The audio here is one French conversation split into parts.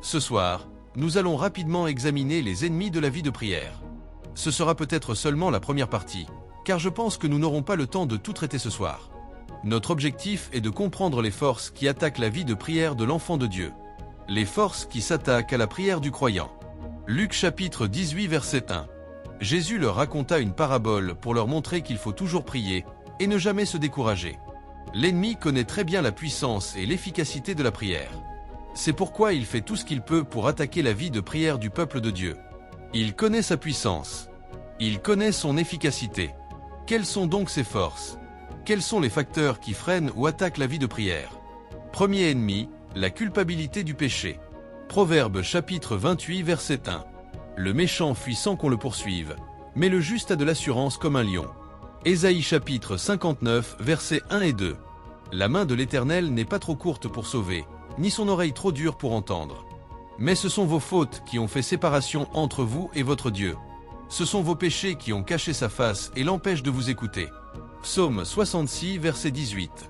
Ce soir, nous allons rapidement examiner les ennemis de la vie de prière. Ce sera peut-être seulement la première partie, car je pense que nous n'aurons pas le temps de tout traiter ce soir. Notre objectif est de comprendre les forces qui attaquent la vie de prière de l'enfant de Dieu. Les forces qui s'attaquent à la prière du croyant. Luc chapitre 18 verset 1. Jésus leur raconta une parabole pour leur montrer qu'il faut toujours prier et ne jamais se décourager. L'ennemi connaît très bien la puissance et l'efficacité de la prière. C'est pourquoi il fait tout ce qu'il peut pour attaquer la vie de prière du peuple de Dieu. Il connaît sa puissance. Il connaît son efficacité. Quelles sont donc ses forces? Quels sont les facteurs qui freinent ou attaquent la vie de prière? Premier ennemi, la culpabilité du péché. Proverbe chapitre 28 verset 1. Le méchant fuit sans qu'on le poursuive, mais le juste a de l'assurance comme un lion. Ésaïe chapitre 59 versets 1 et 2. La main de l'Éternel n'est pas trop courte pour sauver, ni son oreille trop dure pour entendre. Mais ce sont vos fautes qui ont fait séparation entre vous et votre Dieu. Ce sont vos péchés qui ont caché sa face et l'empêchent de vous écouter. Psaume 66 verset 18.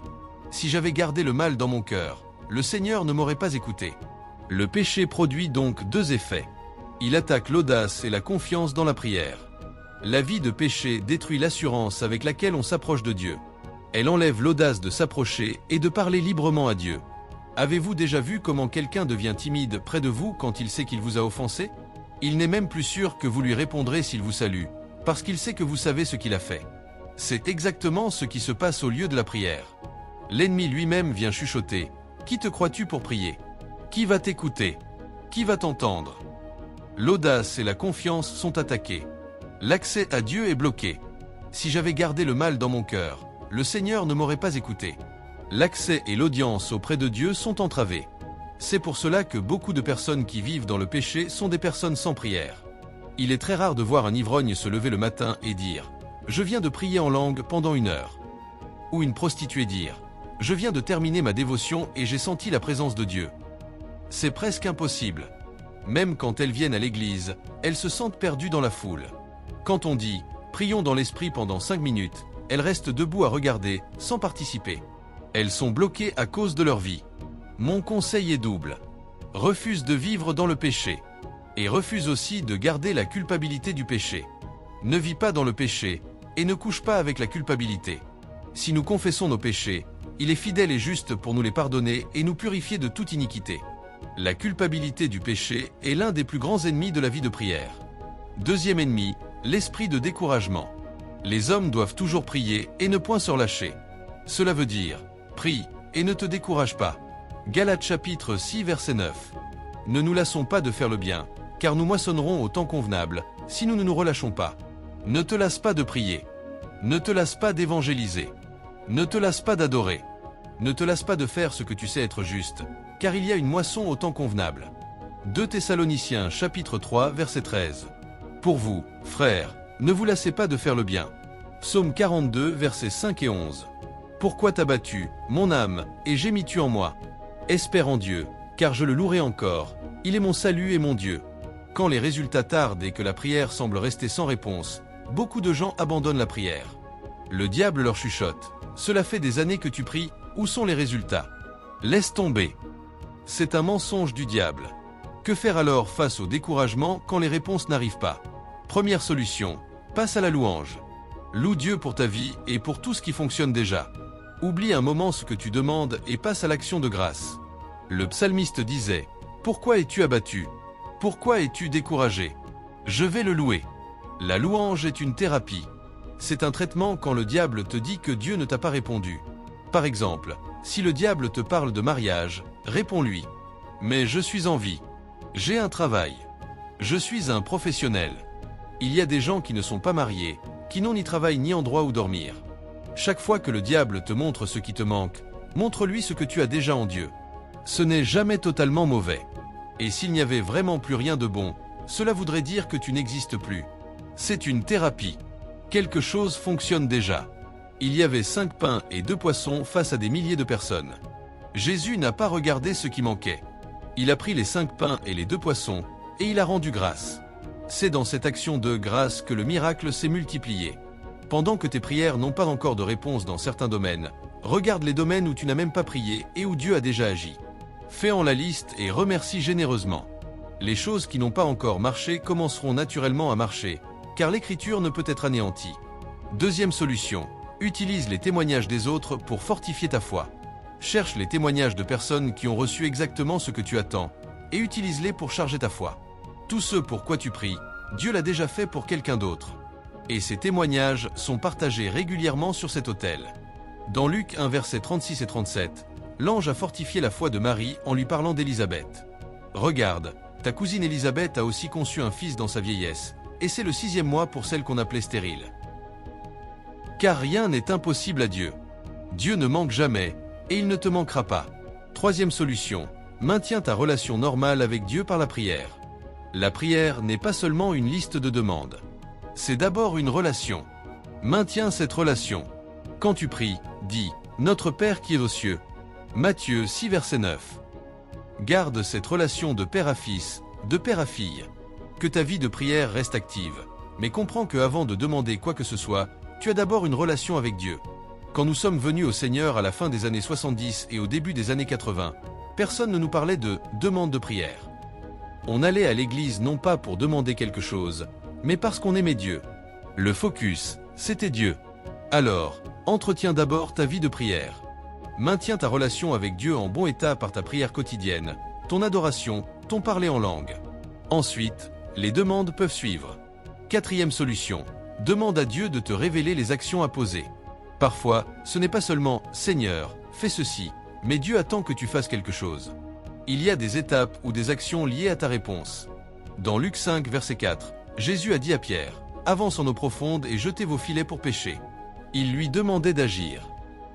Si j'avais gardé le mal dans mon cœur, le Seigneur ne m'aurait pas écouté. Le péché produit donc deux effets. Il attaque l'audace et la confiance dans la prière. La vie de péché détruit l'assurance avec laquelle on s'approche de Dieu. Elle enlève l'audace de s'approcher et de parler librement à Dieu. Avez-vous déjà vu comment quelqu'un devient timide près de vous quand il sait qu'il vous a offensé? Il n'est même plus sûr que vous lui répondrez s'il vous salue, parce qu'il sait que vous savez ce qu'il a fait. C'est exactement ce qui se passe au lieu de la prière. L'ennemi lui-même vient chuchoter. Qui te crois-tu pour prier? Qui va t'écouter? Qui va t'entendre? L'audace et la confiance sont attaquées. L'accès à Dieu est bloqué. Si j'avais gardé le mal dans mon cœur, le Seigneur ne m'aurait pas écouté. L'accès et l'audience auprès de Dieu sont entravés. C'est pour cela que beaucoup de personnes qui vivent dans le péché sont des personnes sans prière. Il est très rare de voir un ivrogne se lever le matin et dire « Je viens de prier en langue pendant 1 heure ». Ou une prostituée dire « Je viens de terminer ma dévotion et j'ai senti la présence de Dieu ». C'est presque impossible. Même quand elles viennent à l'église, elles se sentent perdues dans la foule. Quand on dit « Prions dans l'esprit pendant 5 minutes », elles restent debout à regarder, sans participer. Elles sont bloquées à cause de leur vie. Mon conseil est double. Refuse de vivre dans le péché. Et refuse aussi de garder la culpabilité du péché. Ne vis pas dans le péché, et ne couche pas avec la culpabilité. Si nous confessons nos péchés, il est fidèle et juste pour nous les pardonner et nous purifier de toute iniquité. La culpabilité du péché est l'un des plus grands ennemis de la vie de prière. Deuxième ennemi, l'esprit de découragement. Les hommes doivent toujours prier et ne point se relâcher. Cela veut dire, prie et ne te décourage pas. Galates chapitre 6 verset 9. Ne nous lassons pas de faire le bien, car nous moissonnerons au temps convenable, si nous ne nous relâchons pas. Ne te lasse pas de prier. Ne te lasse pas d'évangéliser. Ne te lasse pas d'adorer. Ne te lasse pas de faire ce que tu sais être juste, car il y a une moisson au temps convenable. 2 Thessaloniciens chapitre 3 verset 13. Pour vous, frères, ne vous lassez pas de faire le bien. Psaume 42 versets 5 et 11. Pourquoi t'as-tu, mon âme, et gémis-tu en moi? Espère en Dieu, car je le louerai encore, il est mon salut et mon Dieu. Quand les résultats tardent et que la prière semble rester sans réponse, beaucoup de gens abandonnent la prière. Le diable leur chuchote. Cela fait des années que tu pries, où sont les résultats? Laisse tomber. C'est un mensonge du diable. Que faire alors face au découragement quand les réponses n'arrivent pas? Première solution, passe à la louange. Loue Dieu pour ta vie et pour tout ce qui fonctionne déjà. Oublie un moment ce que tu demandes et passe à l'action de grâce. Le psalmiste disait « Pourquoi es-tu abattu? Pourquoi es-tu découragé? Je vais le louer. » La louange est une thérapie. C'est un traitement quand le diable te dit que Dieu ne t'a pas répondu. Par exemple, si le diable te parle de mariage, réponds-lui « Mais je suis en vie. J'ai un travail. Je suis un professionnel. » Il y a des gens qui ne sont pas mariés, qui n'ont ni travail ni endroit où dormir. Chaque fois que le diable te montre ce qui te manque, montre-lui ce que tu as déjà en Dieu. Ce n'est jamais totalement mauvais. Et s'il n'y avait vraiment plus rien de bon, cela voudrait dire que tu n'existes plus. C'est une thérapie. Quelque chose fonctionne déjà. Il y avait 5 pains et 2 poissons face à des milliers de personnes. Jésus n'a pas regardé ce qui manquait. Il a pris les 5 pains et les 2 poissons, et il a rendu grâce. C'est dans cette action de grâce que le miracle s'est multiplié. Pendant que tes prières n'ont pas encore de réponse dans certains domaines, regarde les domaines où tu n'as même pas prié et où Dieu a déjà agi. Fais-en la liste et remercie généreusement. Les choses qui n'ont pas encore marché commenceront naturellement à marcher, car l'écriture ne peut être anéantie. Deuxième solution, utilise les témoignages des autres pour fortifier ta foi. Cherche les témoignages de personnes qui ont reçu exactement ce que tu attends, et utilise-les pour charger ta foi. Tout ce pour quoi tu pries, Dieu l'a déjà fait pour quelqu'un d'autre. Et ces témoignages sont partagés régulièrement sur cet autel. Dans Luc 1 versets 36 et 37, l'ange a fortifié la foi de Marie en lui parlant d'Élisabeth. Regarde, ta cousine Élisabeth a aussi conçu un fils dans sa vieillesse, et c'est le 6e mois pour celle qu'on appelait stérile. Car rien n'est impossible à Dieu. Dieu ne manque jamais, et il ne te manquera pas. Troisième solution, maintiens ta relation normale avec Dieu par la prière. La prière n'est pas seulement une liste de demandes. C'est d'abord une relation. Maintiens cette relation. Quand tu pries, dis « Notre Père qui es aux cieux ». Matthieu 6 verset 9. Garde cette relation de père à fils, de père à fille. Que ta vie de prière reste active, mais comprends qu'avant de demander quoi que ce soit, tu as d'abord une relation avec Dieu. Quand nous sommes venus au Seigneur à la fin des années 70 et au début des années 80, personne ne nous parlait de demande de prière. On allait à l'église non pas pour demander quelque chose, mais parce qu'on aimait Dieu. Le focus, c'était Dieu. Alors, entretiens d'abord ta vie de prière. Maintiens ta relation avec Dieu en bon état par ta prière quotidienne, ton adoration, ton parler en langue. Ensuite, les demandes peuvent suivre. Quatrième solution, demande à Dieu de te révéler les actions à poser. Parfois, ce n'est pas seulement « Seigneur, fais ceci », mais Dieu attend que tu fasses quelque chose. Il y a des étapes ou des actions liées à ta réponse. Dans Luc 5, verset 4, Jésus a dit à Pierre « Avance en eau profonde et jetez vos filets pour pêcher ». Il lui demandait d'agir.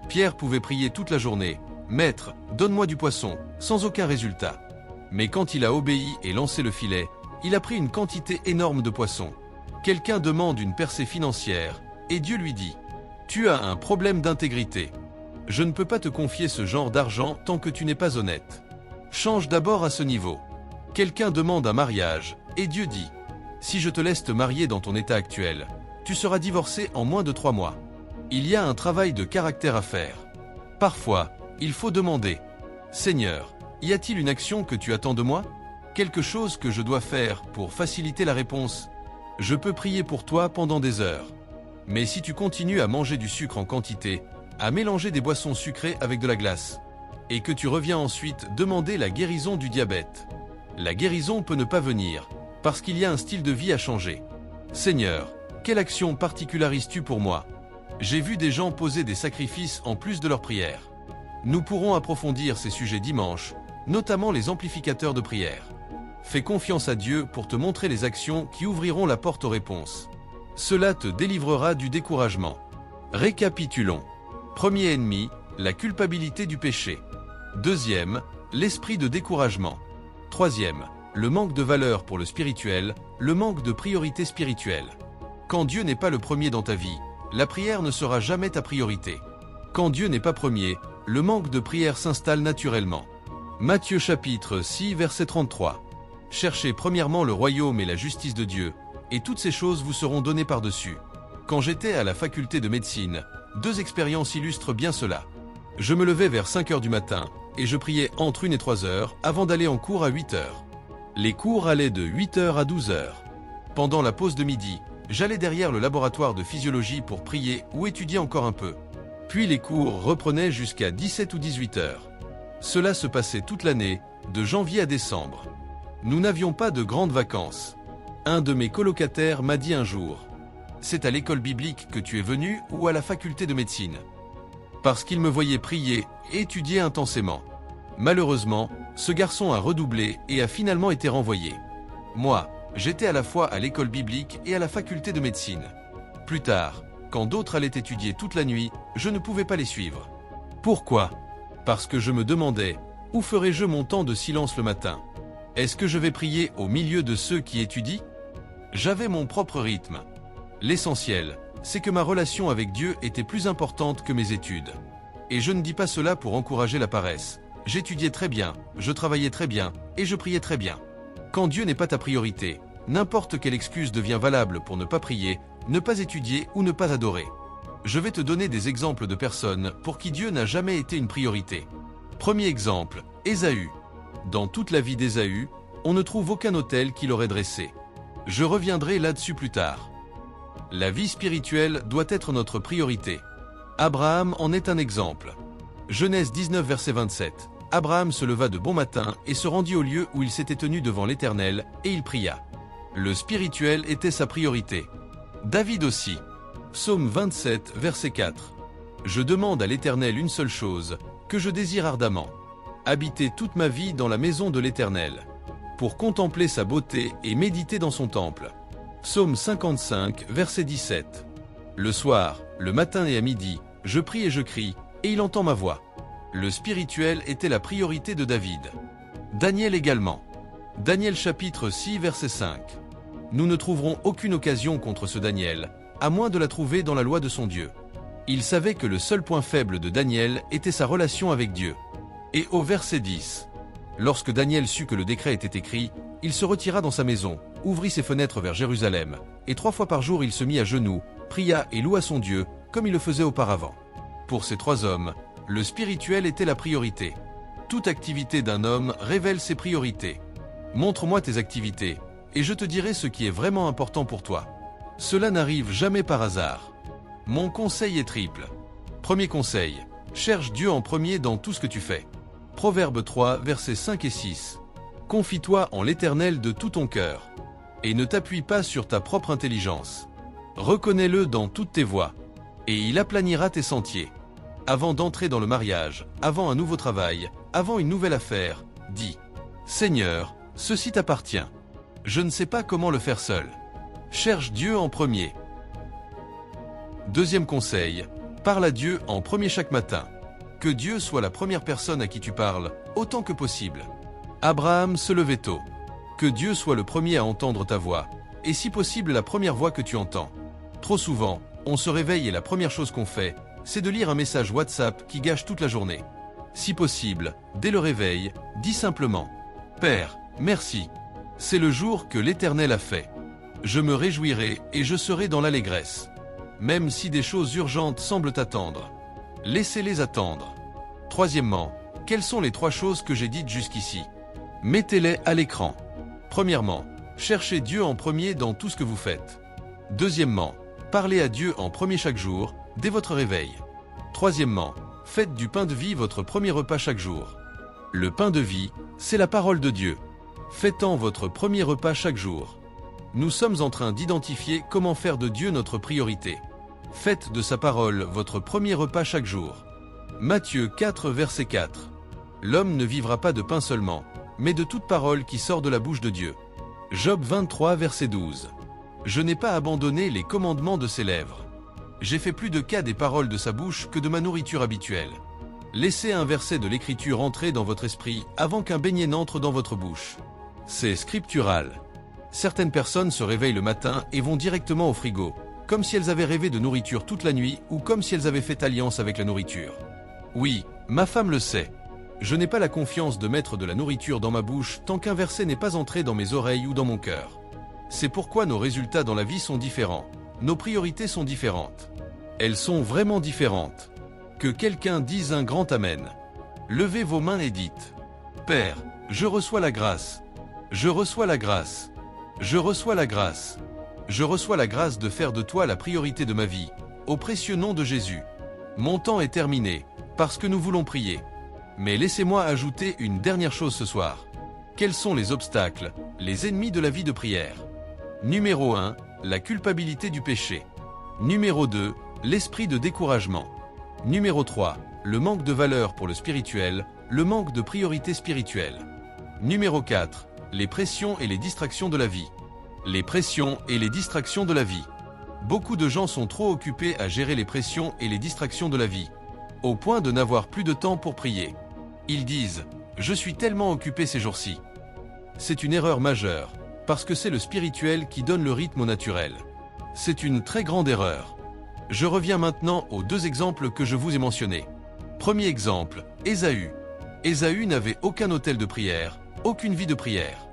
Pierre pouvait prier toute la journée « Maître, donne-moi du poisson », sans aucun résultat. Mais quand il a obéi et lancé le filet, il a pris une quantité énorme de poissons. Quelqu'un demande une percée financière, et Dieu lui dit « Tu as un problème d'intégrité. Je ne peux pas te confier ce genre d'argent tant que tu n'es pas honnête. Change d'abord à ce niveau. » Quelqu'un demande un mariage, et Dieu dit « Si je te laisse te marier dans ton état actuel, tu seras divorcé en moins de 3 mois. » Il y a un travail de caractère à faire. Parfois, il faut demander « Seigneur, y a-t-il une action que tu attends de moi? Quelque chose que je dois faire pour faciliter la réponse? Je peux prier pour toi pendant des heures. Mais si tu continues à manger du sucre en quantité, à mélanger des boissons sucrées avec de la glace, et que tu reviens ensuite demander la guérison du diabète, la guérison peut ne pas venir, parce qu'il y a un style de vie à changer. Seigneur, quelle action particularises-tu pour moi? J'ai vu des gens poser des sacrifices en plus de leurs prières. Nous pourrons approfondir ces sujets dimanche, notamment les amplificateurs de prière. Fais confiance à Dieu pour te montrer les actions qui ouvriront la porte aux réponses. Cela te délivrera du découragement. Récapitulons. Premier ennemi, la culpabilité du péché. Deuxième, l'esprit de découragement. Troisième, le manque de valeur pour le spirituel, le manque de priorité spirituelle. Quand Dieu n'est pas le premier dans ta vie, la prière ne sera jamais ta priorité. Quand Dieu n'est pas premier, le manque de prière s'installe naturellement. Matthieu chapitre 6 verset 33. Cherchez premièrement le royaume et la justice de Dieu, et toutes ces choses vous seront données par-dessus. Quand j'étais à la faculté de médecine, 2 expériences illustrent bien cela. Je me levais vers 5 heures du matin, et je priais entre 1 et 3 heures avant d'aller en cours à 8 heures. Les cours allaient de 8 heures à 12 heures. Pendant la pause de midi, j'allais derrière le laboratoire de physiologie pour prier ou étudier encore un peu. Puis les cours reprenaient jusqu'à 17 ou 18 heures. Cela se passait toute l'année, de janvier à décembre. Nous n'avions pas de grandes vacances. Un de mes colocataires m'a dit un jour « C'est à l'école biblique que tu es venu ou à la faculté de médecine ?» Parce qu'il me voyait prier et étudier intensément. Malheureusement, ce garçon a redoublé et a finalement été renvoyé. Moi, j'étais à la fois à l'école biblique et à la faculté de médecine. Plus tard, quand d'autres allaient étudier toute la nuit, je ne pouvais pas les suivre. Pourquoi? Parce que je me demandais, où ferai-je mon temps de silence le matin? Est-ce que je vais prier au milieu de ceux qui étudient? J'avais mon propre rythme. L'essentiel, c'est que ma relation avec Dieu était plus importante que mes études. Et je ne dis pas cela pour encourager la paresse. J'étudiais très bien, je travaillais très bien, et je priais très bien. Quand Dieu n'est pas ta priorité, n'importe quelle excuse devient valable pour ne pas prier, ne pas étudier ou ne pas adorer. Je vais te donner des exemples de personnes pour qui Dieu n'a jamais été une priorité. Premier exemple, Ésaü. Dans toute la vie d'Ésaü, on ne trouve aucun autel qui l'aurait dressé. Je reviendrai là-dessus plus tard. La vie spirituelle doit être notre priorité. Abraham en est un exemple. Genèse 19 verset 27. Abraham se leva de bon matin et se rendit au lieu où il s'était tenu devant l'Éternel, et il pria. Le spirituel était sa priorité. David aussi. Psaume 27 verset 4. Je demande à l'Éternel une seule chose, que je désire ardemment. Habiter toute ma vie dans la maison de l'Éternel, pour contempler sa beauté et méditer dans son temple. Psaume 55 verset 17. Le soir, le matin et à midi, je prie et je crie, et il entend ma voix. Le spirituel était la priorité de David. Daniel également. Daniel chapitre 6 verset 5. Nous ne trouverons aucune occasion contre ce Daniel, à moins de la trouver dans la loi de son Dieu. Il savait que le seul point faible de Daniel était sa relation avec Dieu. Et au verset 10. Lorsque Daniel sut que le décret était écrit, il se retira dans sa maison, ouvrit ses fenêtres vers Jérusalem, et 3 fois par jour il se mit à genoux, pria et loua son Dieu, comme il le faisait auparavant. Pour ces 3 hommes, le spirituel était la priorité. Toute activité d'un homme révèle ses priorités. Montre-moi tes activités, et je te dirai ce qui est vraiment important pour toi. Cela n'arrive jamais par hasard. Mon conseil est triple. Premier conseil, cherche Dieu en premier dans tout ce que tu fais. Proverbe 3, versets 5 et 6. Confie-toi en l'Éternel de tout ton cœur, et ne t'appuie pas sur ta propre intelligence. Reconnais-le dans toutes tes voies, et il aplanira tes sentiers. Avant d'entrer dans le mariage, avant un nouveau travail, avant une nouvelle affaire, dis « Seigneur, ceci t'appartient. Je ne sais pas comment le faire seul. Cherche Dieu en premier. » Deuxième conseil, parle à Dieu en premier chaque matin. Que Dieu soit la première personne à qui tu parles, autant que possible. Abraham se levait tôt. Que Dieu soit le premier à entendre ta voix, et si possible la première voix que tu entends. Trop souvent, on se réveille et la première chose qu'on fait, c'est de lire un message WhatsApp qui gâche toute la journée. Si possible, dès le réveil, dis simplement « Père, merci. C'est le jour que l'Éternel a fait. Je me réjouirai et je serai dans l'allégresse. Même si des choses urgentes semblent attendre. Laissez-les attendre. » Troisièmement, quelles sont les 3 choses que j'ai dites jusqu'ici? Mettez-les à l'écran. Premièrement, cherchez Dieu en premier dans tout ce que vous faites. Deuxièmement, parlez à Dieu en premier chaque jour, dès votre réveil. Troisièmement, faites du pain de vie votre premier repas chaque jour. Le pain de vie, c'est la parole de Dieu. Faites-en votre premier repas chaque jour. Nous sommes en train d'identifier comment faire de Dieu notre priorité. Faites de sa parole votre premier repas chaque jour. Matthieu 4 verset 4. L'homme ne vivra pas de pain seulement, mais de toute parole qui sort de la bouche de Dieu. Job 23 verset 12. Je n'ai pas abandonné les commandements de ses lèvres. J'ai fait plus de cas des paroles de sa bouche que de ma nourriture habituelle. Laissez un verset de l'Écriture entrer dans votre esprit avant qu'un beignet n'entre dans votre bouche. C'est scriptural. Certaines personnes se réveillent le matin et vont directement au frigo, comme si elles avaient rêvé de nourriture toute la nuit ou comme si elles avaient fait alliance avec la nourriture. Oui, ma femme le sait. Je n'ai pas la confiance de mettre de la nourriture dans ma bouche tant qu'un verset n'est pas entré dans mes oreilles ou dans mon cœur. C'est pourquoi nos résultats dans la vie sont différents. Nos priorités sont différentes. Elles sont vraiment différentes. Que quelqu'un dise un grand Amen. Levez vos mains et dites « Père, je reçois la grâce. Je reçois la grâce. Je reçois la grâce. Je reçois la grâce de faire de toi la priorité de ma vie. Au précieux nom de Jésus. Mon temps est terminé, parce que nous voulons prier. Mais laissez-moi ajouter une dernière chose ce soir. Quels sont les obstacles, les ennemis de la vie de prière? Numéro 1, la culpabilité du péché. Numéro 2, l'esprit de découragement. Numéro 3, le manque de valeur pour le spirituel, le manque de priorité spirituelle. Numéro 4, les pressions et les distractions de la vie. Les pressions et les distractions de la vie. Beaucoup de gens sont trop occupés à gérer les pressions et les distractions de la vie, au point de n'avoir plus de temps pour prier. Ils disent « Je suis tellement occupé ces jours-ci ». C'est une erreur majeure, parce que c'est le spirituel qui donne le rythme au naturel. C'est une très grande erreur. Je reviens maintenant aux 2 exemples que je vous ai mentionnés. Premier exemple, Ésaü. Ésaü n'avait aucun autel de prière, aucune vie de prière.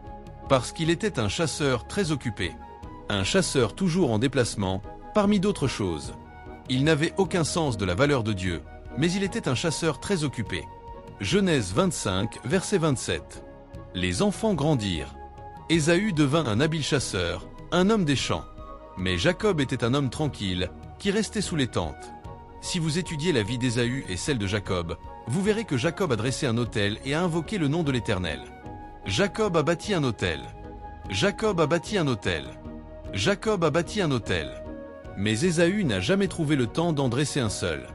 Parce qu'il était un chasseur très occupé. Un chasseur toujours en déplacement, parmi d'autres choses. Il n'avait aucun sens de la valeur de Dieu, mais il était un chasseur très occupé. Genèse 25, verset 27. Les enfants grandirent. Ésaü devint un habile chasseur, un homme des champs. Mais Jacob était un homme tranquille, qui restait sous les tentes. Si vous étudiez la vie d'Ésaü et celle de Jacob, vous verrez que Jacob a dressé un autel et a invoqué le nom de l'Éternel. Jacob a bâti un autel. Jacob a bâti un autel. Jacob a bâti un autel. Mais Ésaü n'a jamais trouvé le temps d'en dresser un seul.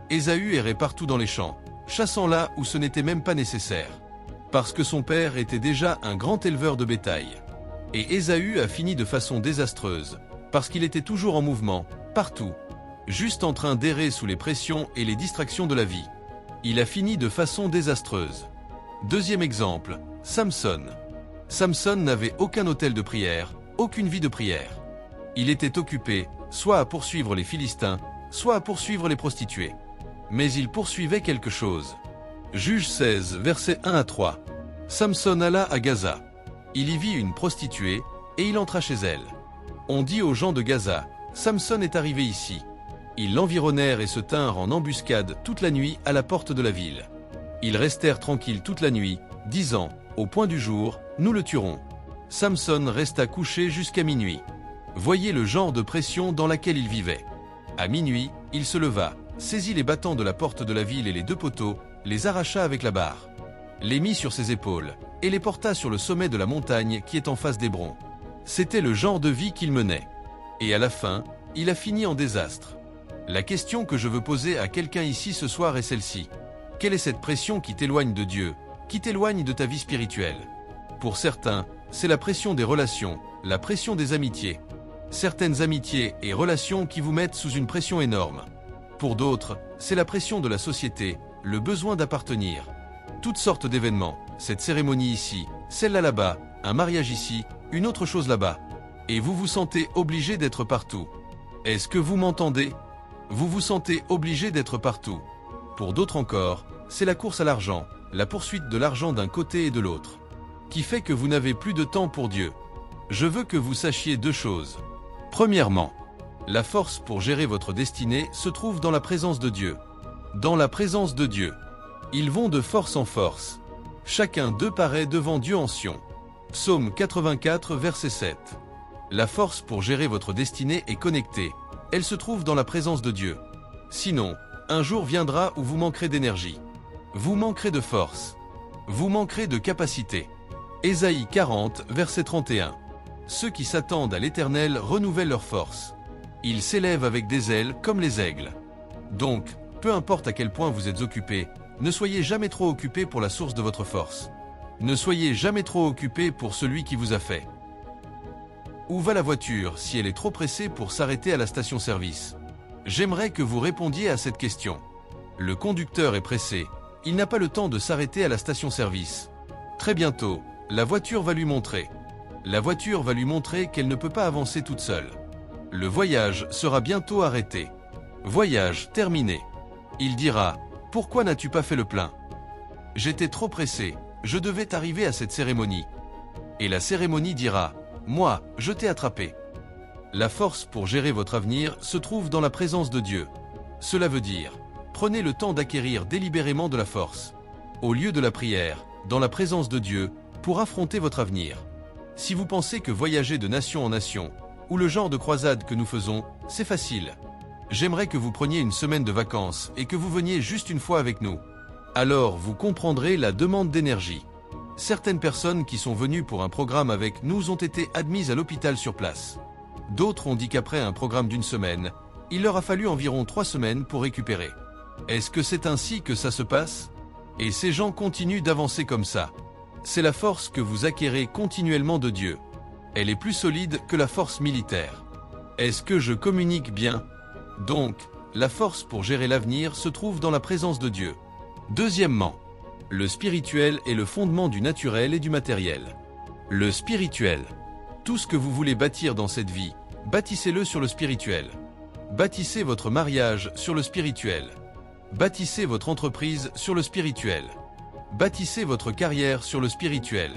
Ésaü errait partout dans les champs, chassant là où ce n'était même pas nécessaire. Parce que son père était déjà un grand éleveur de bétail. Et Ésaü a fini de façon désastreuse, parce qu'il était toujours en mouvement, partout, juste en train d'errer sous les pressions et les distractions de la vie. Il a fini de façon désastreuse. Deuxième exemple, Samson. Samson n'avait aucun autel de prière, aucune vie de prière. Il était occupé, soit à poursuivre les Philistins, soit à poursuivre les prostituées. Mais il poursuivait quelque chose. Juges 16, versets 1 à 3. Samson alla à Gaza. Il y vit une prostituée, et il entra chez elle. On dit aux gens de Gaza, Samson est arrivé ici. Ils l'environnèrent et se tinrent en embuscade toute la nuit à la porte de la ville. Ils restèrent tranquilles toute la nuit, disant, au point du jour, nous le tuerons. Samson resta couché jusqu'à minuit. Voyez le genre de pression dans laquelle il vivait. À minuit, il se leva, saisit les battants de la porte de la ville et les deux poteaux, les arracha avec la barre, les mit sur ses épaules, et les porta sur le sommet de la montagne qui est en face d'Hébron. C'était le genre de vie qu'il menait. Et à la fin, il a fini en désastre. La question que je veux poser à quelqu'un ici ce soir est celle-ci. Quelle est cette pression qui t'éloigne de Dieu, qui t'éloigne de ta vie spirituelle? Pour certains, c'est la pression des relations, la pression des amitiés. Certaines amitiés et relations qui vous mettent sous une pression énorme. Pour d'autres, c'est la pression de la société, le besoin d'appartenir. Toutes sortes d'événements, cette cérémonie ici, celle-là là-bas, un mariage ici, une autre chose là-bas. Et vous vous sentez obligé d'être partout. Est-ce que vous m'entendez? Vous vous sentez obligé d'être partout. Pour d'autres encore, c'est la course à l'argent, la poursuite de l'argent d'un côté et de l'autre, qui fait que vous n'avez plus de temps pour Dieu. Je veux que vous sachiez deux choses. Premièrement, la force pour gérer votre destinée se trouve dans la présence de Dieu. Dans la présence de Dieu. Ils vont de force en force. Chacun d'eux paraît devant Dieu en Sion. Psaume 84, verset 7. La force pour gérer votre destinée est connectée. Elle se trouve dans la présence de Dieu. Sinon, un jour viendra où vous manquerez d'énergie. Vous manquerez de force. Vous manquerez de capacité. Ésaïe 40, verset 31. Ceux qui s'attendent à l'Éternel renouvellent leur force. Ils s'élèvent avec des ailes comme les aigles. Donc, peu importe à quel point vous êtes occupé, ne soyez jamais trop occupé pour la source de votre force. Ne soyez jamais trop occupé pour celui qui vous a fait. Où va la voiture si elle est trop pressée pour s'arrêter à la station-service? J'aimerais que vous répondiez à cette question. Le conducteur est pressé. Il n'a pas le temps de s'arrêter à la station-service. Très bientôt, la voiture va lui montrer. La voiture va lui montrer qu'elle ne peut pas avancer toute seule. Le voyage sera bientôt arrêté. Voyage terminé. Il dira, « Pourquoi n'as-tu pas fait le plein? J'étais trop pressé, je devais arriver à cette cérémonie. » Et la cérémonie dira, « Moi, je t'ai attrapé. » La force pour gérer votre avenir se trouve dans la présence de Dieu. Cela veut dire, prenez le temps d'acquérir délibérément de la force, au lieu de la prière, dans la présence de Dieu, pour affronter votre avenir. Si vous pensez que voyager de nation en nation, ou le genre de croisade que nous faisons, c'est facile. J'aimerais que vous preniez une semaine de vacances et que vous veniez juste une fois avec nous. Alors vous comprendrez la demande d'énergie. Certaines personnes qui sont venues pour un programme avec nous ont été admises à l'hôpital sur place. D'autres ont dit qu'après un programme d'une semaine, il leur a fallu environ 3 semaines pour récupérer. Est-ce que c'est ainsi que ça se passe? Et ces gens continuent d'avancer comme ça. C'est la force que vous acquérez continuellement de Dieu. Elle est plus solide que la force militaire. Est-ce que je communique bien? Donc, la force pour gérer l'avenir se trouve dans la présence de Dieu. Deuxièmement, le spirituel est le fondement du naturel et du matériel. Le spirituel. Tout ce que vous voulez bâtir dans cette vie, bâtissez-le sur le spirituel. Bâtissez votre mariage sur le spirituel. Bâtissez votre entreprise sur le spirituel. Bâtissez votre carrière sur le spirituel.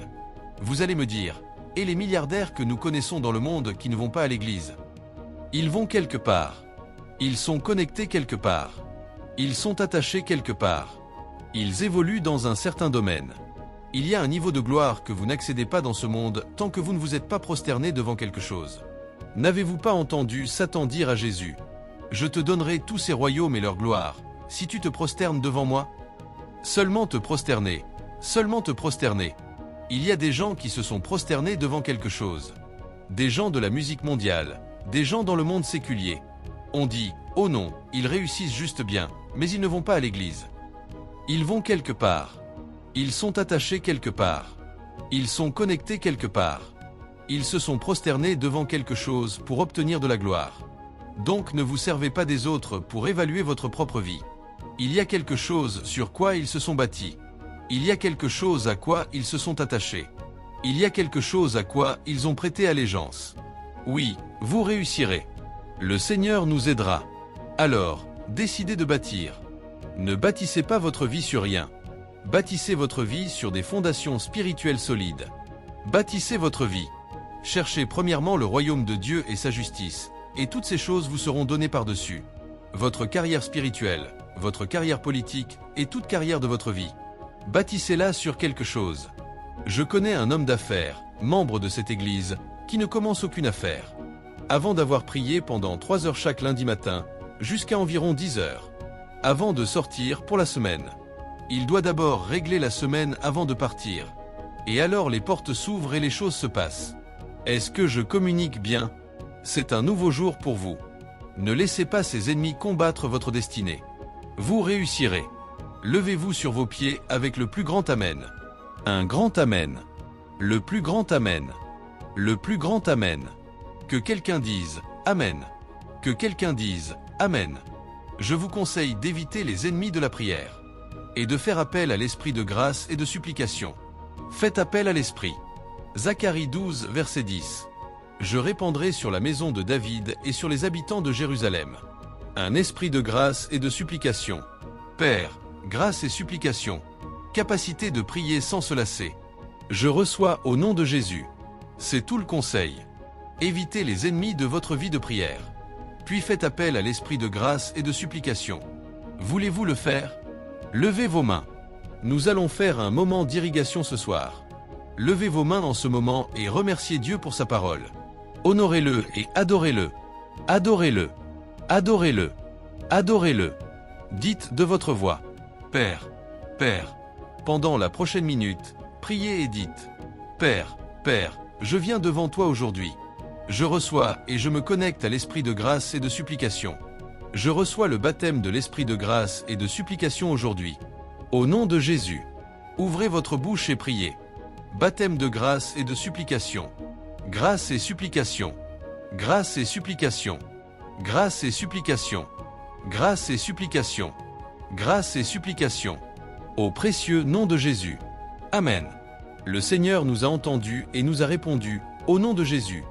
Vous allez me dire, et les milliardaires que nous connaissons dans le monde qui ne vont pas à l'église? Ils vont quelque part. Ils sont connectés quelque part. Ils sont attachés quelque part. Ils évoluent dans un certain domaine. Il y a un niveau de gloire que vous n'accédez pas dans ce monde tant que vous ne vous êtes pas prosterné devant quelque chose. N'avez-vous pas entendu Satan dire à Jésus : « Je te donnerai tous ces royaumes et leur gloire, si tu te prosternes devant moi ?» Seulement te prosterner, seulement te prosterner. Il y a des gens qui se sont prosternés devant quelque chose. Des gens de la musique mondiale, des gens dans le monde séculier. On dit : « Oh non, ils réussissent juste bien, mais ils ne vont pas à l'église. » Ils vont quelque part. Ils sont attachés quelque part. Ils sont connectés quelque part. Ils se sont prosternés devant quelque chose pour obtenir de la gloire. Donc ne vous servez pas des autres pour évaluer votre propre vie. Il y a quelque chose sur quoi ils se sont bâtis. Il y a quelque chose à quoi ils se sont attachés. Il y a quelque chose à quoi ils ont prêté allégeance. Oui, vous réussirez. Le Seigneur nous aidera. Alors, décidez de bâtir. Ne bâtissez pas votre vie sur rien. Bâtissez votre vie sur des fondations spirituelles solides. Bâtissez votre vie. Cherchez premièrement le royaume de Dieu et sa justice, et toutes ces choses vous seront données par-dessus. Votre carrière spirituelle, votre carrière politique et toute carrière de votre vie. Bâtissez-la sur quelque chose. Je connais un homme d'affaires, membre de cette église, qui ne commence aucune affaire. Avant d'avoir prié pendant 3 heures chaque lundi matin, jusqu'à environ 10 heures. Avant de sortir pour la semaine. Il doit d'abord régler la semaine avant de partir. Et alors les portes s'ouvrent et les choses se passent. Est-ce que je communique bien ? C'est un nouveau jour pour vous. Ne laissez pas ces ennemis combattre votre destinée. Vous réussirez. Levez-vous sur vos pieds avec le plus grand Amen. Un grand Amen. Le plus grand Amen. Le plus grand Amen. Que quelqu'un dise Amen. Que quelqu'un dise Amen. Je vous conseille d'éviter les ennemis de la prière et de faire appel à l'esprit de grâce et de supplication. Faites appel à l'esprit. Zacharie 12, verset 10. Je répandrai sur la maison de David et sur les habitants de Jérusalem un esprit de grâce et de supplication. Père, grâce et supplication. Capacité de prier sans se lasser. Je reçois au nom de Jésus. C'est tout le conseil. Évitez les ennemis de votre vie de prière. Puis faites appel à l'esprit de grâce et de supplication. Voulez-vous le faire ? Levez vos mains. Nous allons faire un moment d'irrigation ce soir. Levez vos mains dans ce moment et remerciez Dieu pour sa parole. Honorez-le et adorez-le. Adorez-le. Adorez-le. Adorez-le. Dites de votre voix : Père, Père. Pendant la prochaine minute, priez et dites : Père, Père, je viens devant toi aujourd'hui. Je reçois et je me connecte à l'esprit de grâce et de supplication. Je reçois le baptême de l'esprit de grâce et de supplication aujourd'hui. Au nom de Jésus, ouvrez votre bouche et priez. Baptême de grâce et de supplication. Grâce et supplication. Grâce et supplication. Grâce et supplication. Grâce et supplication. Grâce et supplication. Au précieux nom de Jésus. Amen. Le Seigneur nous a entendus et nous a répondu, au nom de Jésus.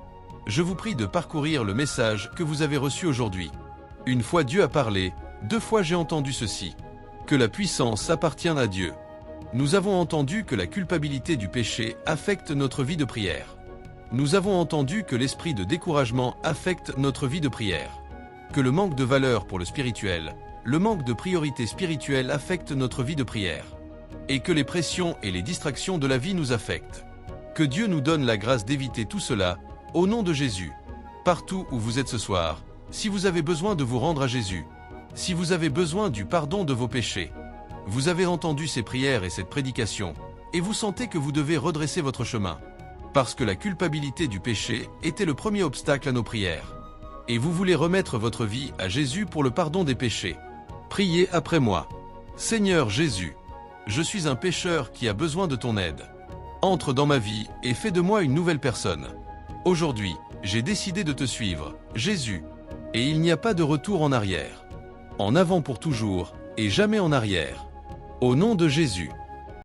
Je vous prie de parcourir le message que vous avez reçu aujourd'hui. Une fois Dieu a parlé, 2 fois j'ai entendu ceci. Que la puissance appartient à Dieu. Nous avons entendu que la culpabilité du péché affecte notre vie de prière. Nous avons entendu que l'esprit de découragement affecte notre vie de prière. Que le manque de valeur pour le spirituel, le manque de priorité spirituelle affecte notre vie de prière. Et que les pressions et les distractions de la vie nous affectent. Que Dieu nous donne la grâce d'éviter tout cela, au nom de Jésus. Partout où vous êtes ce soir, si vous avez besoin de vous rendre à Jésus, si vous avez besoin du pardon de vos péchés, vous avez entendu ces prières et cette prédication, et vous sentez que vous devez redresser votre chemin, parce que la culpabilité du péché était le premier obstacle à nos prières. Et vous voulez remettre votre vie à Jésus pour le pardon des péchés. Priez après moi. Seigneur Jésus, je suis un pécheur qui a besoin de ton aide. Entre dans ma vie et fais de moi une nouvelle personne. Aujourd'hui, j'ai décidé de te suivre, Jésus, et il n'y a pas de retour en arrière. En avant pour toujours, et jamais en arrière. Au nom de Jésus.